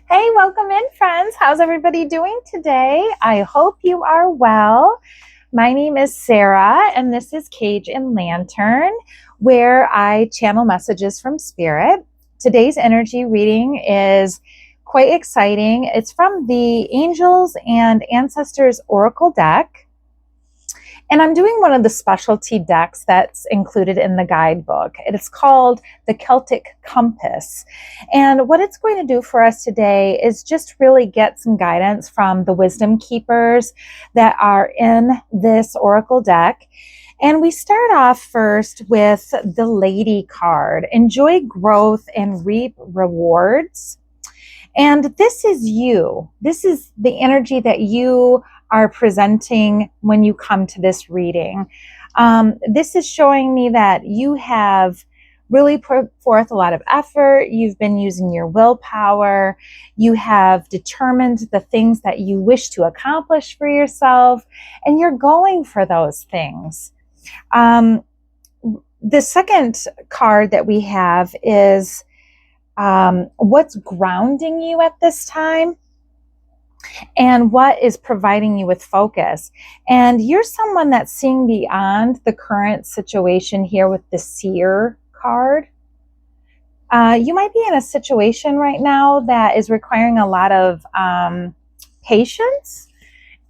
Hey, welcome in, friends. How's everybody doing today? I hope you are well. My name is Sarah, and this is Cage and Lantern, where I channel messages from Spirit. Today's energy reading is quite exciting. It's from the Angels and Ancestors Oracle deck. And I'm doing one of the specialty decks that's included in the guidebook. It is called the Celtic Compass. And what it's going to do for us today is just really get some guidance from the wisdom keepers that are in this oracle deck. And we start off first with the Lady card. Enjoy growth and reap rewards. And this is you. This is the energy that you are presenting when you come to this reading. This is showing me that you have really put forth a lot of effort. You've been using your willpower. You have determined the things that you wish to accomplish for yourself, and you're going for those things. The second card that we have is what's grounding you at this time and what is providing you with focus. And you're someone that's seeing beyond the current situation here with the Seer card. You might be in a situation right now that is requiring a lot of patience.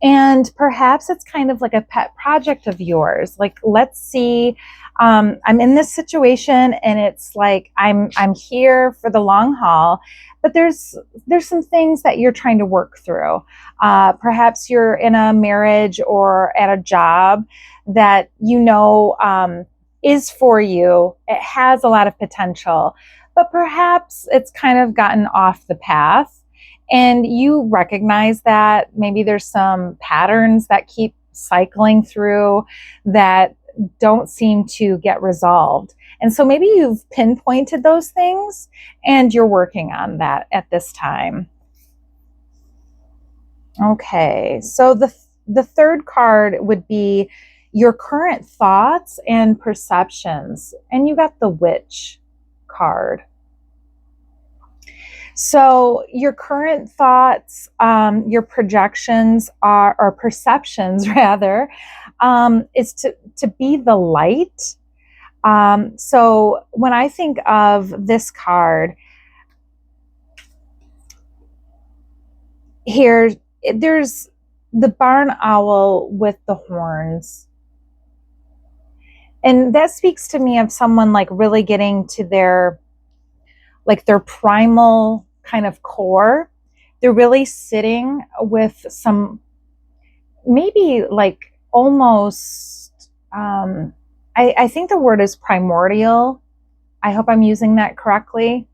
And perhaps it's kind of like a pet project of yours. Like, let's see, I'm in this situation and it's like I'm here for the long haul, but there's some things that you're trying to work through. Perhaps you're in a marriage or at a job that is for you. It has a lot of potential, but perhaps it's kind of gotten off the path. And you recognize that maybe there's some patterns that keep cycling through that don't seem to get resolved. And so maybe you've pinpointed those things and you're working on that at this time. Okay, so the third card would be your current thoughts and perceptions. And you got the Witch card. So your current thoughts, your projections or perceptions rather, is to be the light. So when I think of this card, here, there's the barn owl with the horns. And that speaks to me of someone like really getting to their primal kind of core. They're really sitting with some, maybe like almost, I think the word is primordial. I hope I'm using that correctly.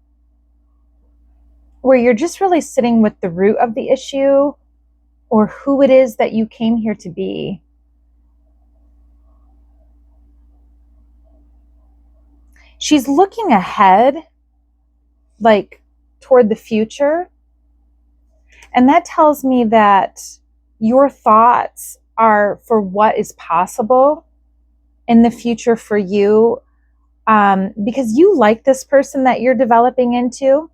Where you're just really sitting with the root of the issue or who it is that you came here to be. She's looking ahead, like toward the future. And that tells me that your thoughts are for what is possible in the future for you, because you like this person that you're developing into.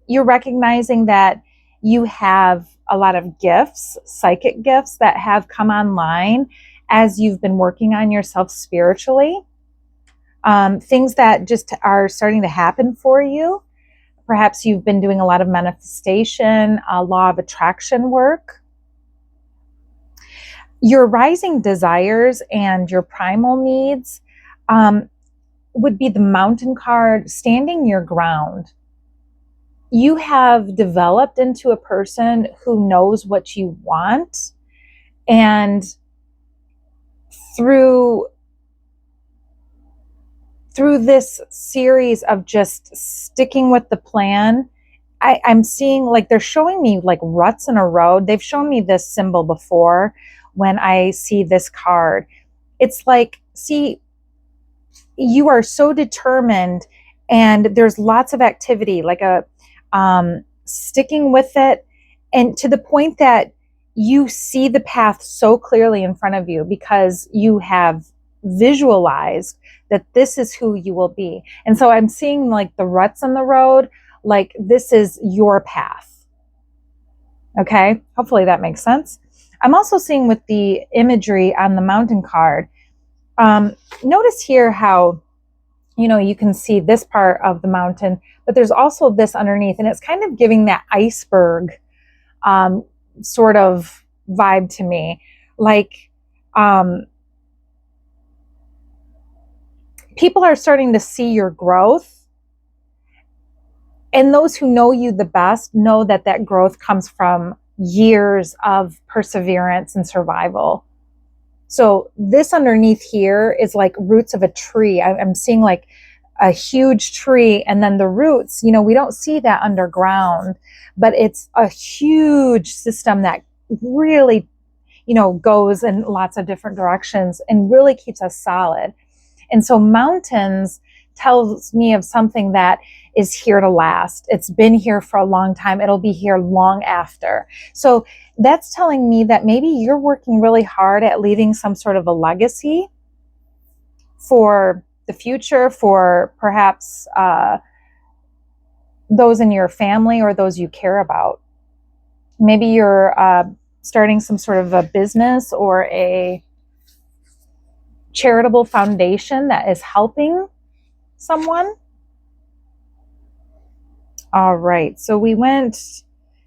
You're recognizing that you have a lot of gifts, psychic gifts that have come online as you've been working on yourself spiritually. Things that just are starting to happen for you. Perhaps you've been doing a lot of manifestation, law of attraction work. Your rising desires and your primal needs would be the Mountain card, standing your ground. You have developed into a person who knows what you want. And through this series of just sticking with the plan, I'm seeing like they're showing me like ruts in a road. They've shown me this symbol before when I see this card. It's like, see, you are so determined and there's lots of activity, like sticking with it, and to the point that you see the path so clearly in front of you because you have visualized that this is who you will be. And so I'm seeing like the ruts on the road, like this is your path. Okay, hopefully that makes sense. I'm also seeing with the imagery on the mountain card, notice here how, you can see this part of the mountain, but there's also this underneath, and it's kind of giving that iceberg sort of vibe to me. Like, people are starting to see your growth, and those who know you the best know that that growth comes from years of perseverance and survival. So this underneath here is like roots of a tree. I'm seeing like a huge tree, and then the roots, we don't see that underground, but it's a huge system that really, goes in lots of different directions and really keeps us solid. And so mountains tells me of something that is here to last. It's been here for a long time. It'll be here long after. So that's telling me that maybe you're working really hard at leaving some sort of a legacy for the future, for perhaps those in your family or those you care about. Maybe you're starting some sort of a business or a charitable foundation that is helping someone. All right, so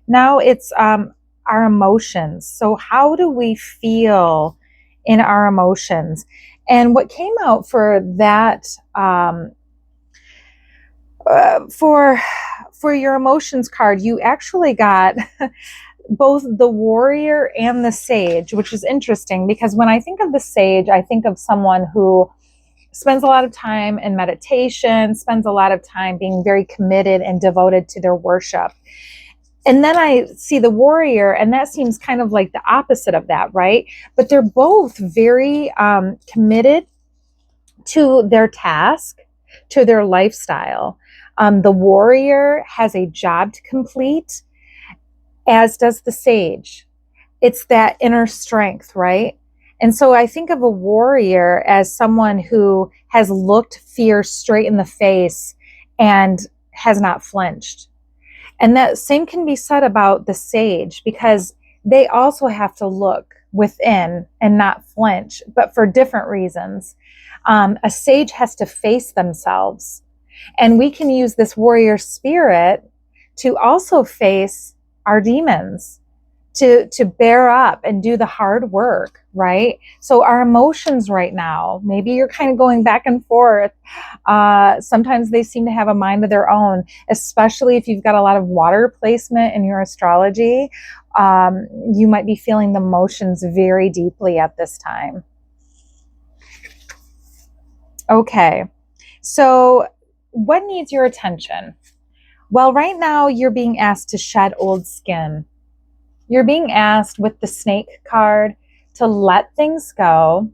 now it's our emotions. So how do we feel in our emotions? And what came out for that, for your emotions card, you actually got both the warrior and the sage, which is interesting because when I think of the sage, I think of someone who spends a lot of time in meditation, spends a lot of time being very committed and devoted to their worship. And then I see the warrior, and that seems kind of like the opposite of that, right? But they're both very committed to their task, to their lifestyle. The warrior has a job to complete, as does the sage. It's that inner strength, right? And so I think of a warrior as someone who has looked fear straight in the face and has not flinched. And that same can be said about the sage, because they also have to look within and not flinch, but for different reasons. A sage has to face themselves. And we can use this warrior spirit to also face our demons, to bear up and do the hard work, right? So our emotions right now, maybe you're kind of going back and forth. Sometimes they seem to have a mind of their own, especially if you've got a lot of water placement in your astrology. You might be feeling the emotions very deeply at this time. Okay, so what needs your attention? Well, right now you're being asked to shed old skin. You're being asked with the snake card to let things go,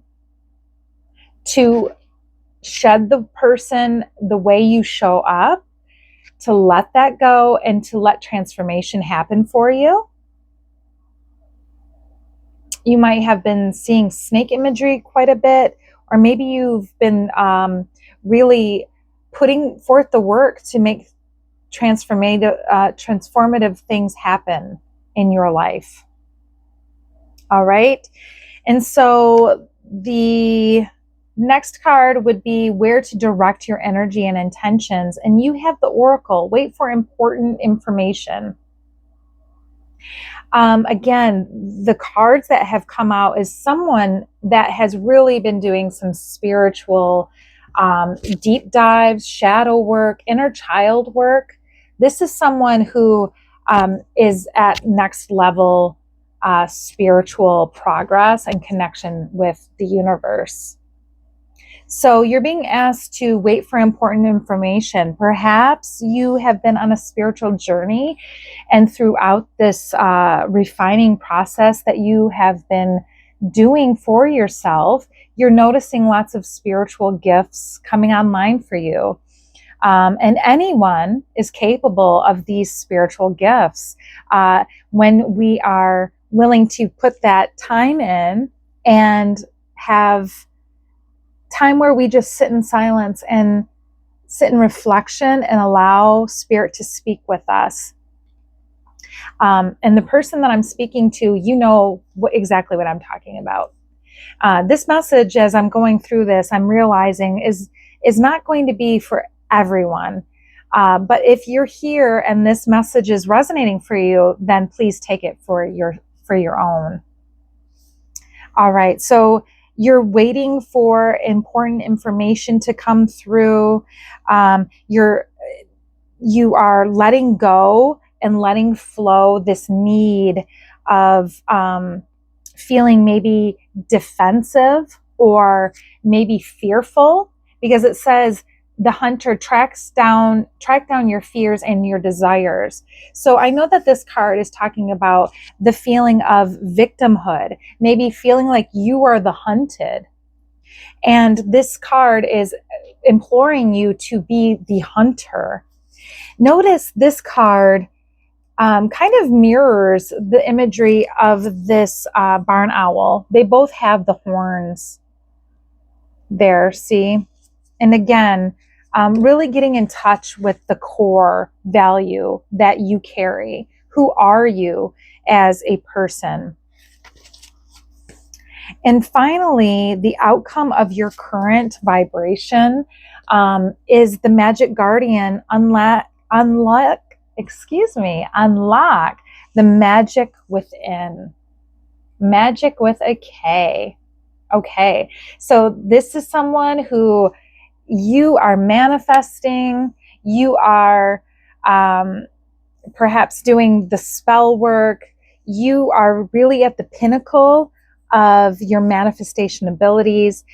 to shed the person, the way you show up, to let that go and to let transformation happen for you. You might have been seeing snake imagery quite a bit, or maybe you've been really putting forth the work to make transformative things happen in your life. All right. And so the next card would be where to direct your energy and intentions. And you have the oracle. Wait for important information. Again, the cards that have come out is someone that has really been doing some spiritual deep dives, shadow work, inner child work. This is someone who is at next level spiritual progress and connection with the universe. So you're being asked to wait for important information. Perhaps you have been on a spiritual journey, and throughout this refining process that you have been doing for yourself, you're noticing lots of spiritual gifts coming online for you. And anyone is capable of these spiritual gifts when we are willing to put that time in and have time where we just sit in silence and sit in reflection and allow spirit to speak with us. And the person that I'm speaking to, you know exactly what I'm talking about. This message, as I'm going through this, I'm realizing is not going to be for everyone. But if you're here and this message is resonating for you, then please take it for your own. All right. So you're waiting for important information to come through. You are letting go and letting flow this need of feeling maybe defensive or maybe fearful, because it says the hunter track down your fears and your desires. So I know that this card is talking about the feeling of victimhood, maybe feeling like you are the hunted. And this card is imploring you to be the hunter. Notice this card kind of mirrors the imagery of this barn owl. They both have the horns there, see? And again, really getting in touch with the core value that you carry. Who are you as a person? And finally, the outcome of your current vibration is the magic guardian unlock the magic within. Magic with a K. Okay, so this is someone who you are manifesting. You are perhaps doing the spell work. You are really at the pinnacle of your manifestation abilities.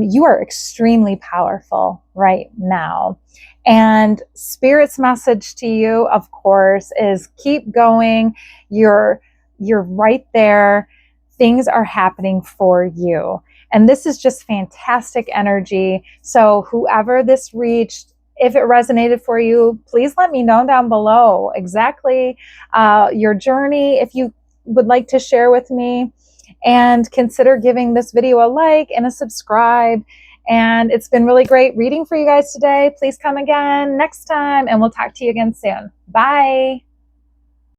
You are extremely powerful right now. And Spirit's message to you, of course, is keep going. You're right there. Things are happening for you. And this is just fantastic energy. So whoever this reached, if it resonated for you, please let me know down below exactly your journey, if you would like to share with me. And consider giving this video a like and a subscribe. And it's been really great reading for you guys today. Please come again next time, and we'll talk to you again soon. Bye.